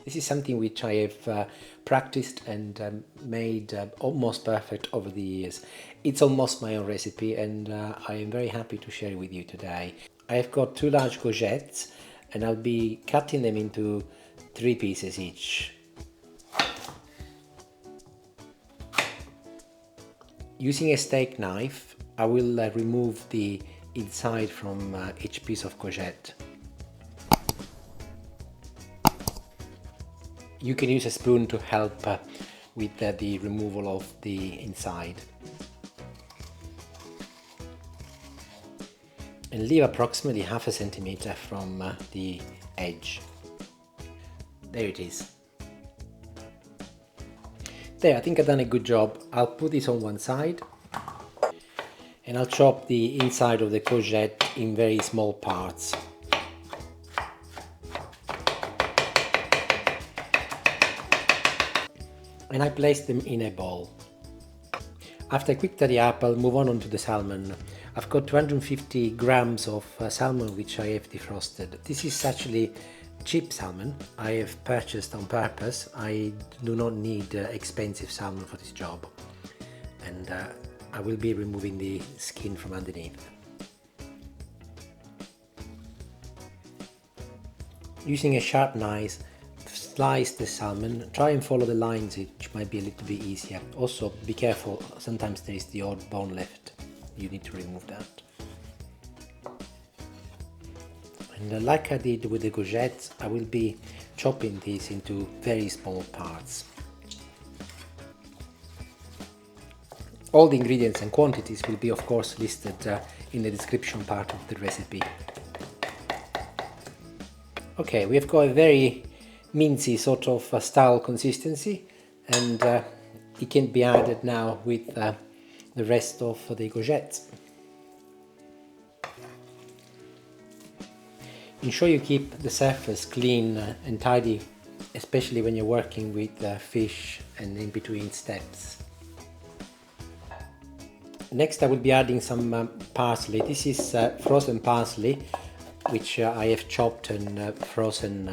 This is something which I have practiced and made almost perfect over the years. It's almost my own recipe, and I am very happy to share it with you today. I have got 2 large courgettes and I'll be cutting them into 3 pieces each. Using a steak knife, I will remove the inside from each piece of courgette. You can use a spoon to help with the removal of the inside. And leave approximately half a centimeter from the edge. There it is. There, I think I've done a good job. I'll put this on one side and I'll chop the inside of the courgette in very small parts. And I place them in a bowl. After a quick tidy up, I'll move on to the salmon. I've got 250 grams of salmon which I have defrosted. This is actually cheap salmon I have purchased on purpose. I do not need expensive salmon for this job, and I will be removing the skin from underneath. Using a sharp knife, slice the salmon. Try and follow the lines, which might be a little bit easier. Also be careful, sometimes there is the odd bone left. You need to remove that. And like I did with the courgettes, I will be chopping these into very small parts. All the ingredients and quantities will be of course listed in the description part of the recipe. Okay, we have got a very mincy sort of style consistency, and it can be added now with the rest of the courgettes. Ensure you keep the surface clean and tidy, especially when you're working with fish and in between steps. Next I will be adding some parsley. This is frozen parsley, which I have chopped and frozen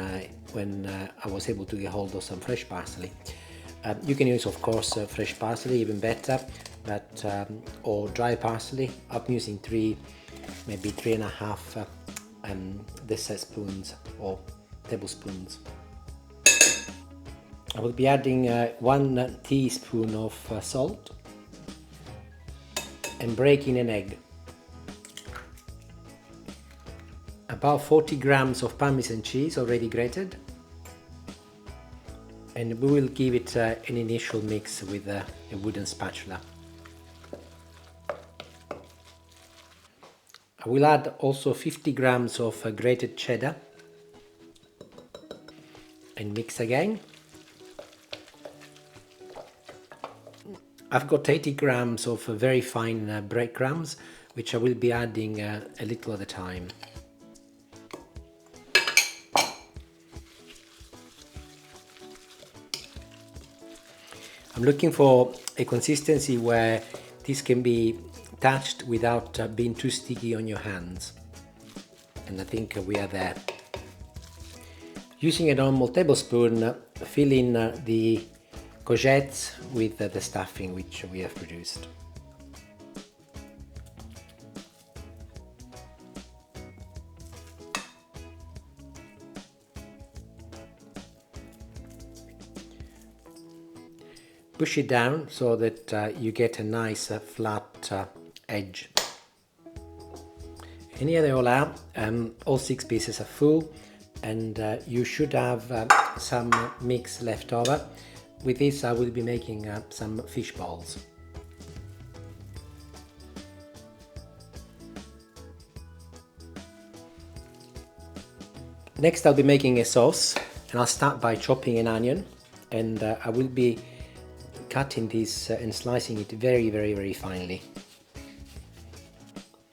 when I was able to get hold of some fresh parsley. You can use of course fresh parsley, even better, but or dry parsley. I'm using 3, maybe 3.5 dessert spoons or tablespoons. I will be adding 1 teaspoon of salt and breaking an egg. About 40 grams of Parmesan cheese already grated, and we will give it an initial mix with a wooden spatula. I will add also 50 grams of grated cheddar and mix again. I've got 80 grams of very fine breadcrumbs, which I will be adding a little at a time. I'm looking for a consistency where this can be touched without being too sticky on your hands, and I think we are there. Using a normal tablespoon, fill in the courgettes with the stuffing which we have produced. Push it down so that you get a nice flat edge. And here they all are. All 6 pieces are full, and you should have some mix left over. With this I will be making some fish balls. Next I'll be making a sauce, and I'll start by chopping an onion, and I will be cutting this and slicing it very finely.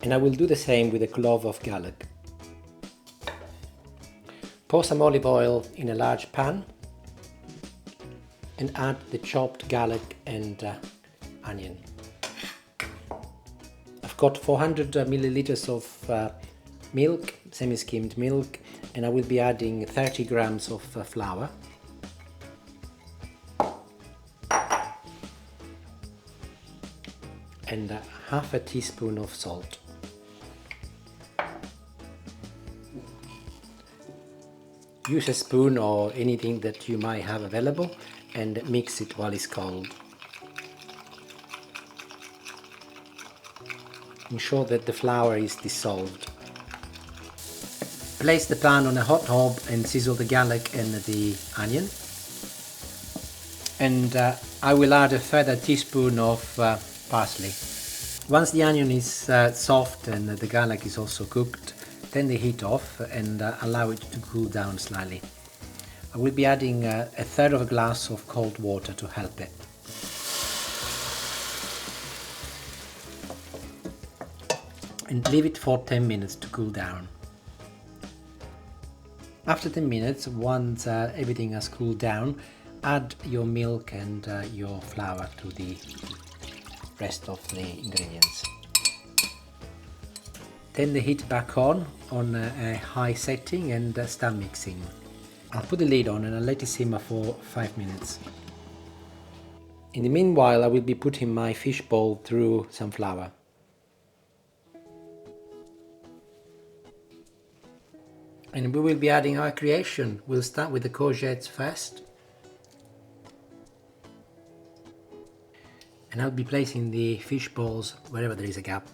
And I will do the same with a clove of garlic. Pour some olive oil in a large pan and add the chopped garlic and onion. I've got 400 milliliters of milk, semi-skimmed milk, and I will be adding 30 grams of flour. and half a teaspoon of salt. Use a spoon or anything that you might have available and mix it while it's cold. Ensure that the flour is dissolved. Place the pan on a hot hob and sizzle the garlic and the onion. And I will add a further teaspoon of parsley. Once the onion is soft and the garlic is also cooked, turn the heat off and allow it to cool down slightly. I will be adding a third of a glass of cold water to help it. And leave it for 10 minutes to cool down. After 10 minutes, once everything has cooled down, add your milk and your flour to the rest of the ingredients. Turn the heat back on a high setting and start mixing. I'll put the lid on and I'll let it simmer for 5 minutes. In the meanwhile, I will be putting my fish bowl through some flour. And we will be adding our creation. We'll start with the courgettes first. And I'll be placing the fish balls wherever there is a gap.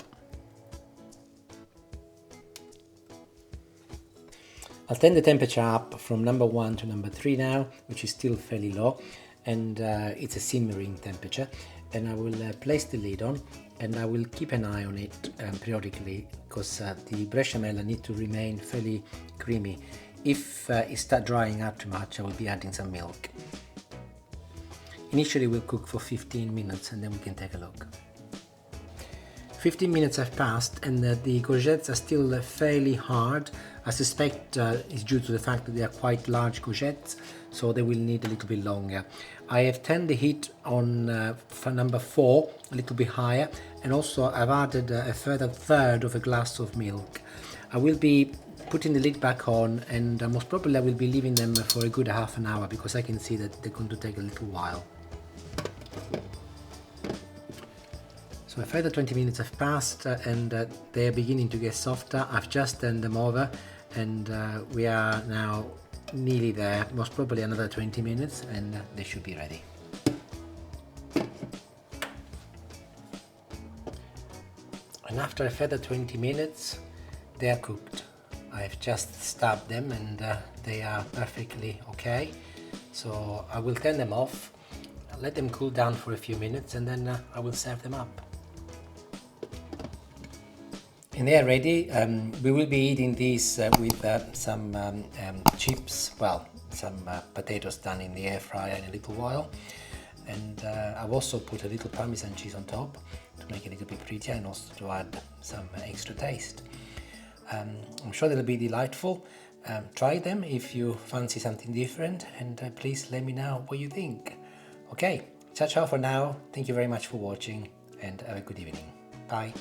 I'll turn the temperature up from number 1 to number 3 now, which is still fairly low, and it's a simmering temperature. And I will place the lid on, and I will keep an eye on it periodically, because the bechamel needs to remain fairly creamy. If it starts drying out too much, I will be adding some milk. Initially we'll cook for 15 minutes and then we can take a look. 15 minutes have passed and the courgettes are still fairly hard. I suspect it's due to the fact that they are quite large courgettes, so they will need a little bit longer. I have turned the heat on for number 4 a little bit higher, and also I've added a further third of a glass of milk. I will be putting the lid back on, and most probably I will be leaving them for a good half an hour, because I can see that they're going to take a little while. So a further 20 minutes have passed and they are beginning to get softer. I've just turned them over and we are now nearly there. Most probably another 20 minutes and they should be ready. And after a further 20 minutes they are cooked. I've just stabbed them and they are perfectly okay. So I will turn them off, let them cool down for a few minutes, and then I will serve them up. And they are ready. We will be eating these with some chips, well, some potatoes done in the air fryer in a little while. And I've also put a little Parmesan cheese on top to make it a little bit prettier and also to add some extra taste. I'm sure they'll be delightful. Try them if you fancy something different, and please let me know what you think. Okay, ciao ciao for now. Thank you very much for watching and have a good evening. Bye.